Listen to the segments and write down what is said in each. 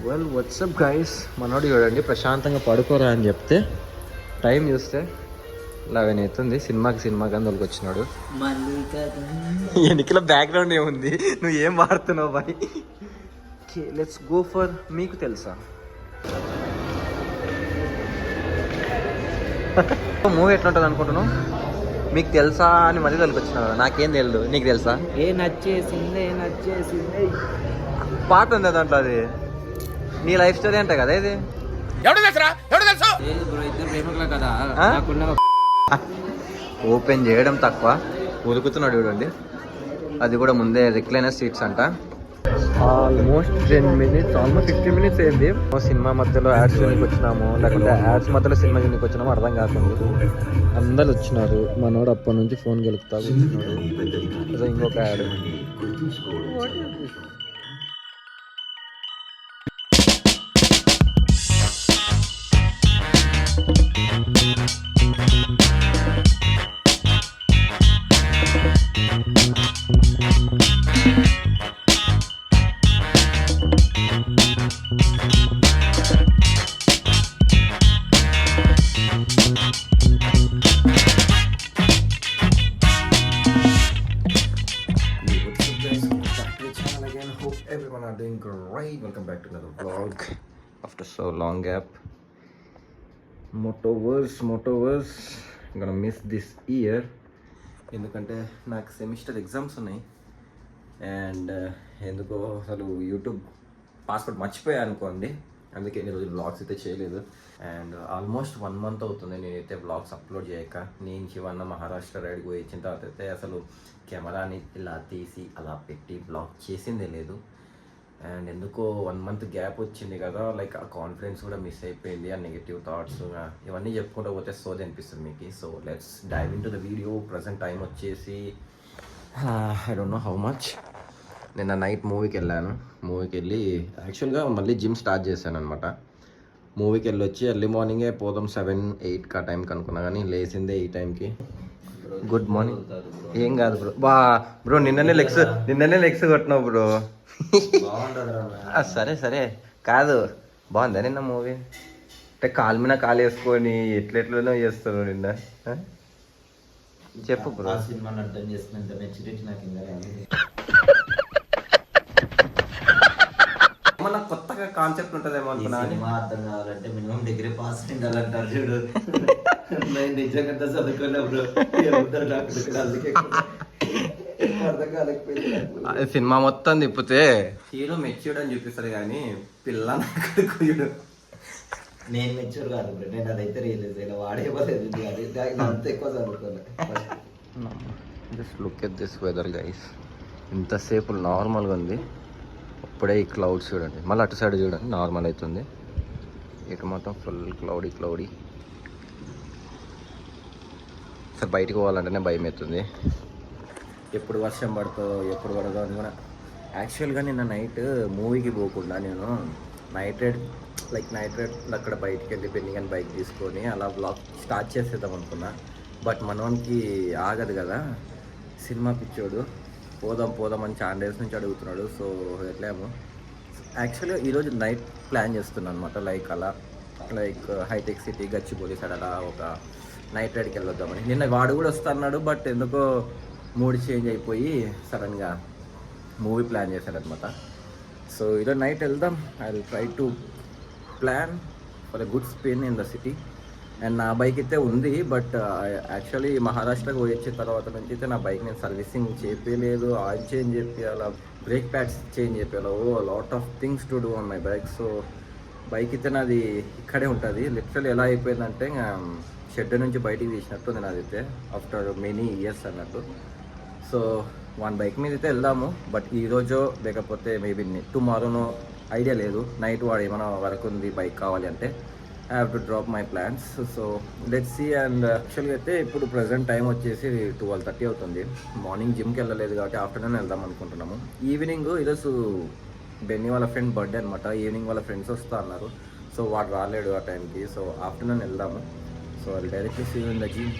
Well WhatsApp guys, మనోడు చూడండి ప్రశాంతంగా పడుకోరా అని చెప్తే టైం చూస్తే 11 అవుతుంది. సినిమాకి అందరికి వచ్చినాడు. ఎన్నికల బ్యాక్గ్రౌండ్ ఏముంది, నువ్వు ఏం వాడుతున్నావు బాయ్? లెట్స్ గో ఫర్ మీకు తెలుసా మూవీ ఎట్లుంటుంది అనుకుంటున్నావు? మీకు తెలుసా అని మళ్ళీ తొలికి వచ్చినావు. నాకేం తెలియదు, నీకు తెలుసా? నచ్చేసిందే పాట ఉంది దాంట్లో, అది నీ లైఫ్ స్టోరీ అంట కదా ఇది. ఓపెన్ చేయడం తక్కువ, ఉరుకుతున్నాడు చూడండి. అది కూడా ముందే రిక్లైనర్ సీట్స్ అంట. ఆల్మోస్ట్ 10 minutes, ఆల్మోస్ట్ 15 minutes అయింది. సినిమా మధ్యలో యాడ్స్ చూనికి వచ్చినాము, లేకపోతే యాడ్స్ మధ్యలో సినిమా చూనికి వచ్చినాము అర్థం కాకుండా అందరు వచ్చినారు. మనోడు అప్పటి నుంచి ఫోన్ గెలుపుతా కూర్చున్నాడు. ఇంకొక add. Everyone are doing great. Welcome back to another vlog after so long gap. Motoverse I'm gonna miss this year ఎందుకంటే నాకు సెమిస్టర్ ఎగ్జామ్స్ ఉన్నాయి. అండ్ ఎందుకో అసలు యూట్యూబ్ పాస్వర్డ్ మర్చిపోయా అనుకోండి, అందుకే ఎన్ని రోజులు బ్లాగ్స్ అయితే చేయలేదు. అండ్ ఆల్మోస్ట్ 1 month అవుతుంది నేనైతే బ్లాగ్స్ అప్లోడ్ చేయక. నేను శివన్న మహారాష్ట్ర రైడ్కి పోయి వచ్చిన తర్వాత అయితే అసలు కెమెరాని ఇలా తీసి అలా పెట్టి బ్లాగ్ చేసిందే లేదు. అండ్ ఎందుకో 1 month గ్యాప్ వచ్చింది కదా, లైక్ ఆ కాన్ఫిడెన్స్ కూడా మిస్ అయిపోయింది, ఆ నెగిటివ్ థాట్స్ ఇవన్నీ చెప్పుకుంటూ పోతే సోది అనిపిస్తుంది మీకు. So let's dive into the video. Present time వచ్చేసి I don't know how much. నిన్న నైట్ మూవీకి వెళ్ళాను. మూవీకి వెళ్ళి యాక్చువల్గా మళ్ళీ జిమ్ స్టార్ట్ చేశాను అనమాట. మూవీకి వెళ్ళి వచ్చి ఎర్లీ మార్నింగే పోదాం 7-8 ఆ టైంకి అనుకున్నా, కానీ లేచిందే ఈ టైంకి. Good morning. ఏం కాదు బ్రో. బ్రో నిన్ననే లెగ్స్ కొట్టినావు బ్రో. సరే కాదు, బాగుందా నిన్న మూవీ? అంటే కాలు మీద కాలు వేసుకొని ఎట్లెట్లనో చేస్తాను నిన్న. చెప్పు బ్రో. ఏమన్నా కొత్తగా కాన్సెప్ట్ ఉంటుందేమో అనుకున్నా. అర్థం కావాలంటే మినిమం డిగ్రీ పాస్ అయిండాలంటారు చూడు. నేను నిజంగా చదువుకున్నప్పుడు అందుకే సినిమా మొత్తం తిప్పితే హీరో మెచ్యూర్డ్ అని చూపిస్తారు కానీ పిల్ల నేను మెచ్యూర్ కాదు బ్రో. నేను అదైతే రియలైజ్ అయినా వాడేపోలేదు, అంత ఎక్కువ చదువుకోలేదు. Just look at this weather guys. ఇంతసేపు నార్మల్గా ఉంది, అప్పుడే ఈ క్లౌడ్స్ చూడండి. మళ్ళీ అటు సైడ్ చూడండి నార్మల్ అవుతుంది. ఇటు మొత్తం ఫుల్ క్లౌడీ. సార్ బయటికి పోవాలంటేనే భయం అవుతుంది, ఎప్పుడు వర్షం పడుతుందో ఎప్పుడు పడదో అని కూడా. యాక్చువల్గా నిన్న నైట్ మూవీకి పోకుండా నేను నైట్ రైడ్ అక్కడ బయటికి వెళ్ళి పెళ్ళిగాని బైక్ తీసుకొని అలా బ్లాగ్ స్టార్ట్ చేసేద్దాం అనుకున్నా. బట్ మనోనికి ఆగదు కదా, సినిమా పిచ్చోడు. పోదాం అని చాలా డేస్ నుంచి అడుగుతున్నాడు. సో వెళ్ళాము. యాక్చువల్గా ఈరోజు నైట్ ప్లాన్ చేస్తున్నాను అనమాట. లైక్ హైటెక్ సిటీ, గచ్చిబౌలి సైడ్ అలా ఒక నైట్ రైడ్కి వెళ్ళొద్దామని. నిన్న వాడు కూడా వస్తున్నాడు, బట్ ఎందుకో మూడ్ చేంజ్ అయిపోయి సడన్గా మూవీ ప్లాన్ చేశాడనమాట. సో ఈరోజు నైట్ వెళ్దాం. I will try to plan for a good spend in the city. And నా బైక్ అయితే ఉంది, బట్ యాక్చువల్లీ మహారాష్ట్రకి పోయి వచ్చిన తర్వాత నుంచి అయితే నా బైక్ నేను సర్వీసింగ్ చేపించలేదు. ఆయిల్ చేంజ్ చేయాలా, బ్రేక్ ప్యాడ్స్ చేంజ్ చేయాలా, lot of things to do on my bike. So bike అయితే నాది ఇక్కడే ఉంటుంది. లిటరల్లీ ఎలా అయిపోయిందంటే షెడ్ నుంచి బయటికి తీసినట్టు నేను అదైతే ఆఫ్టర్ మెనీ ఇయర్స్ అన్నట్టు. సో వన్ బైక్ మీద అయితే వెళ్దాము, బట్ ఈరోజు లేకపోతే మేబీ టుమారోనో ఐడియా లేదు. నైట్ వాడు ఏమైనా వర్క్ ఉంది బైక్ కావాలి అంటే I have to drop my plans. So let's see. And యాక్చువల్గా అయితే ఇప్పుడు ప్రజెంట్ టైం వచ్చేసి 12:30 అవుతుంది. మార్నింగ్ జిమ్కి వెళ్ళలేదు కాబట్టి ఆఫ్టర్నూన్ వెళ్దాం అనుకుంటున్నాము. ఈవినింగ్ ఈరోజు బెన్నీ వాళ్ళ ఫ్రెండ్ బర్త్డే అనమాట. ఈవినింగ్ వాళ్ళ ఫ్రెండ్స్ వస్తా అన్నారు. సో వాడు రాలేడు ఆ టైంకి. సో ఆఫ్టర్నూన్ వెళ్దాము. So I directly see you in the gym.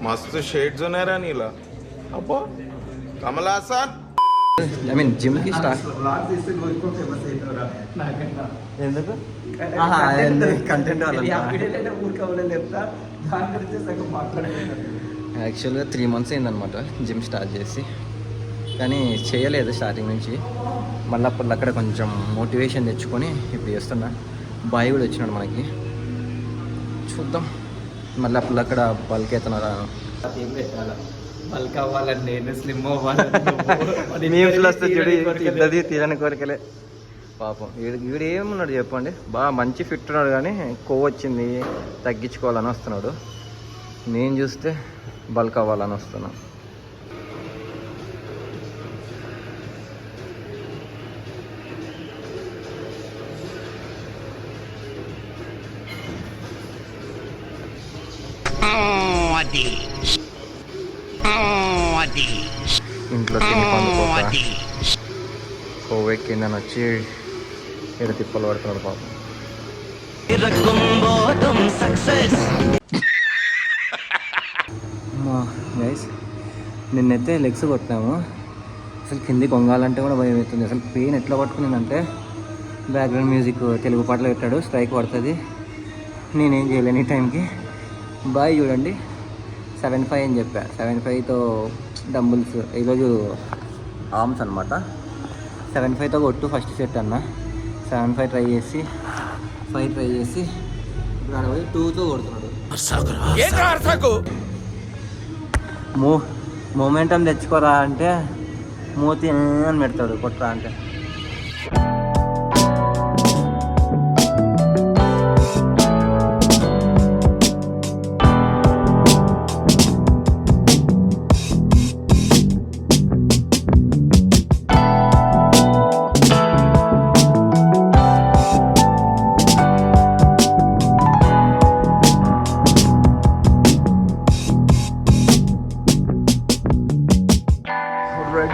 मस्त शेड्स ఉన్నాయరా నీలా అబ్బో కమల్ హాసన్ ఐ మీన్ జిమ్కి స్టార్ట్ ఎందుకు కంటెంట్ యాక్చువల్గా 3 months అయిందనమాట జిమ్ స్టార్ట్ చేసి, కానీ చేయలేదు స్టార్టింగ్ నుంచి. మళ్ళీ అప్పుడు అక్కడ కొంచెం మోటివేషన్ తెచ్చుకొని ఇప్పుడు చేస్తున్నా. బాయ్ కూడా వచ్చినాడు మనకి, చూద్దాం. మళ్ళీ అప్పుడు అక్కడ బల్క్ అవుతున్నారా ఏం పెట్టాలా బల్క్ అవ్వాలని నేను స్లిమ్ అవ్వాలని మీమ్స్లో వస్తే తిన్నది తీరని కోరికలే. పాపం వీడు ఏమున్నాడు చెప్పండి, బాగా మంచి ఫిట్ ఉన్నాడు కానీ కొవ్వు వచ్చింది తగ్గించుకోవాలని వస్తున్నాడు. నేను చూస్తే బల్క్ అవ్వాలని వస్తున్నా. ఇంట్లో తిని పండుకోక కొవ్వు ఎక్కిందని వచ్చి ఇక్కడ తిప్పలు పడుతున్నాడు పాపం. గైస్ నిన్నైతే లెగ్స్ కొట్టినాము. అసలు కిందికి వంగాలంటే కూడా భయం అవుతుంది. అసలు పెయిన్ ఎట్లా పట్టుకున్నానంటే బ్యాక్గ్రౌండ్ మ్యూజిక్ తెలుగు పాటలు పెట్టాడు, స్ట్రైక్ పడుతుంది. నేనేం చేయలేను ఈ టైంకి. బాయ్ చూడండి 7.5 అని చెప్పా. 7.5తో డంబుల్స్ ఈరోజు ఆర్మ్స్ అనమాట. 7.5తో కొట్టు ఫస్ట్ సెట్ అన్న. 7.5 ట్రై చేసి 5 ట్రై చేసి ఇప్పుడు ఆడ పోయి 2తో కొడుతున్నాడు. మూమెంటం తెచ్చుకోరా అంటే మూతి అని పెడతాడు కొట్టరా అంటే.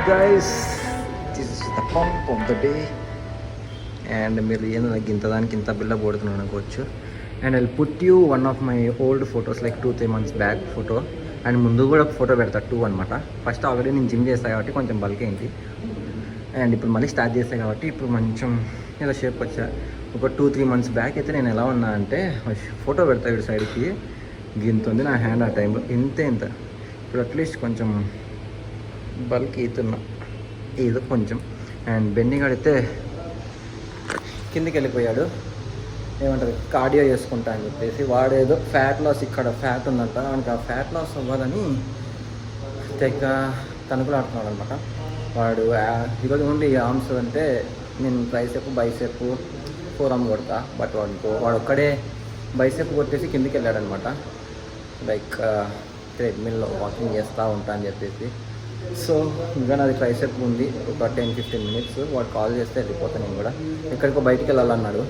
Guys, this is the pump of the day. And మీరు ఏందో నాకు ఇంత దానికి ఇంత బిల్డప్ కొడుతున్నాను అనుకోవచ్చు. And I put you one of my old photos like 2-3 months back photo. And ముందు కూడా ఒక ఫోటో పెడతా 2 అనమాట. ఫస్ట్ ఆల్రెడీ నేను జిమ్ చేస్తాను కాబట్టి కొంచెం బల్క్ అయింది. అండ్ ఇప్పుడు మళ్ళీ స్టార్ట్ చేస్తాను కాబట్టి ఇప్పుడు కొంచెం ఏదో షేప్ వచ్చా. ఒక 2-3 months బ్యాక్ అయితే నేను ఎలా ఉన్నా అంటే ఫోటో పెడతా ఇటు సైడ్కి గింత ఉంది నా హ్యాండ్. ఆ టైంలో ఇంత ఇప్పుడు అట్లీస్ట్ కొంచెం బల్క్ అవుతున్నా ఏదో కొంచెం. అండ్ బెండింగ్ ఆడితే కిందికి వెళ్ళిపోయాడు. ఏమంటారు కార్డియో చేసుకుంటా అని చెప్పేసి వాడేదో ఫ్యాట్ లాస్, ఇక్కడ ఫ్యాట్ ఉందంట మనకి. ఆ ఫ్యాట్ లాస్ అవ్వాలని తెగ తణుకులు ఆడుతున్నాడు అనమాట వాడు. ఈరోజు ఓన్లీ ఆర్మ్స్ అంటే నేను ట్రైసెప్ బైసెప్ ఫోరమ్ కొడతా. బట్ వాడు ఒక్కడే బైసెప్ కొట్టేసి కిందికి వెళ్ళాడనమాట. లైక్ ట్రెడ్మిల్లో వాకింగ్ చేస్తూ ఉంటా అని చెప్పేసి. సో ఇంకా నాది ట్రైసెప్ ఉంది ఒక 10-15 minutes. వాడు కాల్ చేస్తే వెళ్ళిపోతాను. నేను కూడా ఎక్కడికో బయటికి వెళ్ళాలన్నాడు.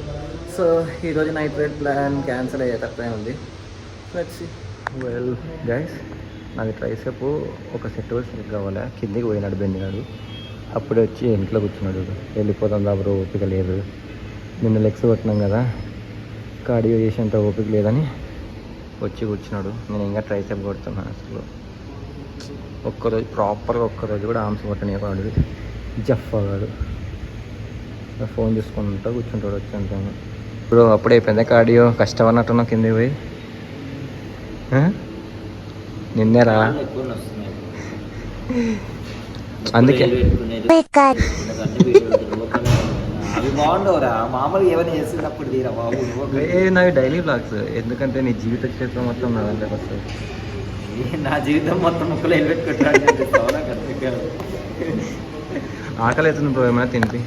సో ఈరోజు నైట్ రైడ్ ప్లాన్ క్యాన్సిల్ అయ్యేటట్లే ఉంది. Let's see. వెల్ గైస్, నాది ట్రైసెప్ ఒక సెట్ సరిగ్గా కావాలా. కిందికి పోయినాడు బెండినాడు. అప్పుడే వచ్చి ఇంట్లో కూర్చున్నాడు. వెళ్ళిపోతాం దా బ్రో, ఓపిక లేదు. నిన్న లెగ్స్ కొట్టినాం కదా, కార్డియో చేసేంత ఓపిక లేదని వచ్చి కూర్చున్నాడు. నేను ఇంకా ట్రైసెప్ కొడుతున్నాను. అసలు ఒక్కరోజు ప్రాపర్గా ఒక్కరోజు కూడా ఆర్మ్స్ కొట్టనివ్వడు. జఫ్ అవ్వడు. ఫోన్ చూసుకుంటూ కూర్చుంటాడు వచ్చి. ఇప్పుడు అప్పుడే అయిపోయింది కార్డియో. కష్టం అన్నట్టున్నా కింద పోయి. నిన్నేరా అందుకే అవి బాగుండవురా మామూలుగా ఏమైనా చేసినప్పుడు తీరా బాబు. నావి డైలీ బ్లాగ్స్, ఎందుకంటే నీ జీవిత క్షేత్రం మొత్తం నా దాంట్లో వస్తుంది. నా జీవితం మొత్తం ముక్కలు వెళ్ళిపెట్టుకుంటాను. ఆకలి అవుతుంది బ్రో, ఏమైనా తినిపి.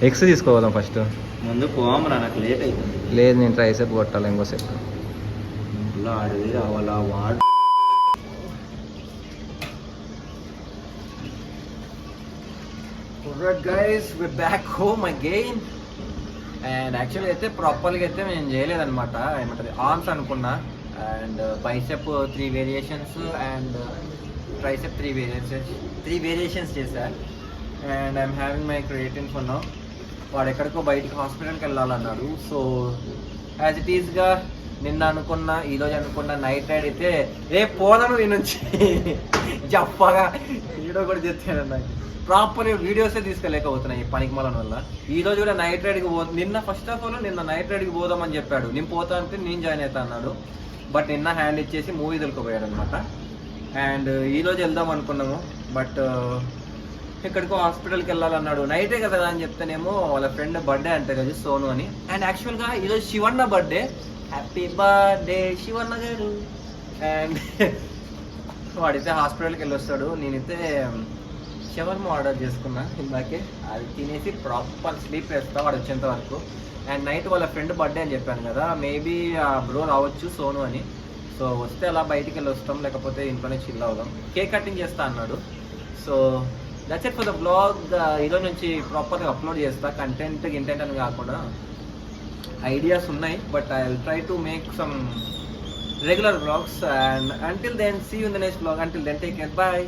ఎగ్స్ తీసుకోవాలా ఫస్ట్. ముందు పోమరా, నాకు లేట్ అవుతుంది. లేదు నేను ట్రైసెప్ కొట్టాలి ఇంకో సెట్. ఆడిది రావాలా వాడు. Alright guys, we're back home again. And actually అయితే ప్రాపర్గా అయితే నేను చేయలేదన్నమాట. ఏమంటుంది ఆర్మ్స్ అనుకున్నా. And bicep 3 variations and tricep 3 variations చేశా. And I'm having my creatine for now. వాడు ఎక్కడికో బయటికి హాస్పిటల్కి వెళ్ళాలన్నాడు. సో యాజ్ ఇట్ ఈస్గా నిన్న అనుకున్న ఈరోజు అనుకున్న నైట్ రైడ్ అయితే రేపు పోదాను ఈ నుంచి చెప్పగా వీడియో కూడా చెప్తాను నాకు ప్రాపర్ వీడియోసే తీసుకెళ్ళలేకపోతున్నాయి ఈ పనికి మళ్ళీ వల్ల. ఈ రోజు కూడా నైట్ రైడ్కి నిన్న ఫస్ట్ ఆఫ్ ఆల్ నిన్న నైట్ రైడ్కి పోదామని చెప్పాడు. నేను పోతా అంటే నేను జాయిన్ అవుతా అన్నాడు. బట్ నిన్న హ్యాండ్ ఇచ్చేసి మూవీ దొరికిపోయాడు అనమాట. అండ్ ఈరోజు వెళ్దాం అనుకున్నాము. బట్ ఎక్కడికో హాస్పిటల్కి వెళ్ళాలన్నాడు. నైటే కదా అని చెప్తేనేమో వాళ్ళ ఫ్రెండ్ బర్త్డే అంటే కదా సోను అని. అండ్ యాక్చువల్గా ఈరోజు Shivanna birthday. Happy birthday Shivanna garu. And వాడైతే హాస్పిటల్కి వెళ్ళి వస్తాడు. నేనైతే షవర్మ ఆర్డర్ చేసుకున్నా ఇందాకే. అది తినేసి ప్రాపర్ స్లీప్ వేస్తా వాడు వచ్చేంత వరకు. అండ్ నైట్ వాళ్ళ ఫ్రెండ్ బర్త్డే అని చెప్పాను కదా, మేబీ ఆ బ్రో రావచ్చు సోను అని. సో వస్తే అలా బయటికి వెళ్ళి వస్తాం, లేకపోతే ఇంట్లోనే చిల్ అవుదాం. కేక్ కటింగ్ చేస్తా అన్నాడు. So that's it for the blog. ఈరోజు నుంచి ప్రాపర్గా అప్లోడ్ చేస్తా. కంటెంట్ అని కాకుండా ఐడియాస్ ఉన్నాయి. But I will try to make some regular blogs. And until then, see you in the next vlog. Until then, take care. Bye.